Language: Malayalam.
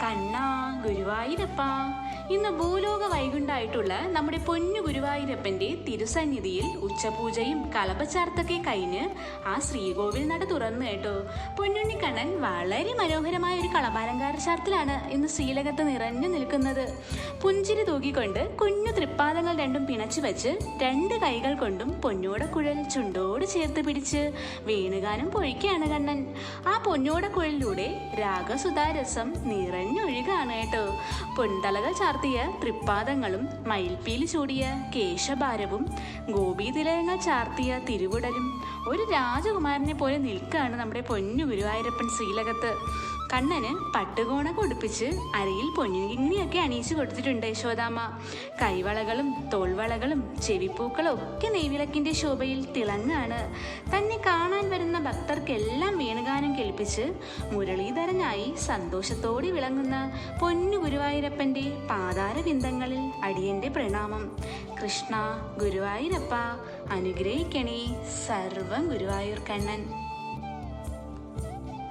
കണ്ണാ ഗുരുവായൂരപ്പ, ഇന്ന് ഭൂലോക വൈകുണ്ഠായിട്ടുള്ള നമ്മുടെ പൊന്നു ഗുരുവായൂരപ്പന്റെ തിരുസന്നിധിയിൽ ഉച്ചപൂജയും കളഭച്ചാർത്തൊക്കെ കഴിഞ്ഞ് ആ ശ്രീകോവിൽ നട തുറന്നു കേട്ടോ. പൊന്നുണ്ണിക്കണ്ണൻ വളരെ മനോഹരമായ ഒരു കളഭാലങ്കാര ചാർത്തിലാണ് ഇന്ന് ശ്രീലകത്ത് നിറഞ്ഞു നിൽക്കുന്നത്. പുഞ്ചിരി തൂക്കിക്കൊണ്ട് കുഞ്ഞു തൃപ്പാദങ്ങൾ രണ്ടും പിണച്ചു വെച്ച് രണ്ട് കൈകൾ കൊണ്ടും പൊന്നോടക്കുഴൽ ചുണ്ടോട് ചേർത്ത് പിടിച്ച് വേണുഗാനം പൊഴിക്കുകയാണ് കണ്ണൻ. ആ പൊന്നോടക്കുഴലിലൂടെ രാഗസുധാരസം നിറഞ്ഞൊഴുകാണ് കേട്ടോ. പൊൻതലകൾ ചാർത്തിയ തൃപ്പാദങ്ങളും മയിൽപ്പീലി ചൂടിയ കേശഭാരവും ഗോപീതിലകങ്ങൾ ചാർത്തിയ തിരുവുടലും ഒരു രാജകുമാരനെ പോലെ നിൽക്കുകയാണ് നമ്മുടെ പൊന്നു ഗുരുവായൂരപ്പൻ ശ്രീലകത്ത്. കണ്ണന് പട്ടുകോണ കൊടുപ്പിച്ച് അരയിൽ പൊന്നുകിങ്ങിയൊക്കെ അണിയിച്ചു കൊടുത്തിട്ടുണ്ട് യശോദാമ്മ. കൈവളകളും തോൾവളകളും ചെവിപ്പൂക്കളും ഒക്കെ നെയ്വിളക്കിന്റെ ശോഭയിൽ തിളങ്ങാണ്. തന്നെ കാണാൻ വരുന്ന ഭക്തർക്കെല്ലാം വേണുഗാനം കേൾപ്പിച്ച് മുരളീധരനായി സന്തോഷത്തോടെ വിളങ്ങുന്ന പൊന്നു ഗുരുവായൂരപ്പന്റെ പാതാരബിന്ദങ്ങളിൽ അടിയന്റെ പ്രണാമം. കൃഷ്ണ ഗുരുവായൂരപ്പ അനുഗ്രഹിക്കണേ സർവം ഗുരുവായൂർ കണ്ണൻ.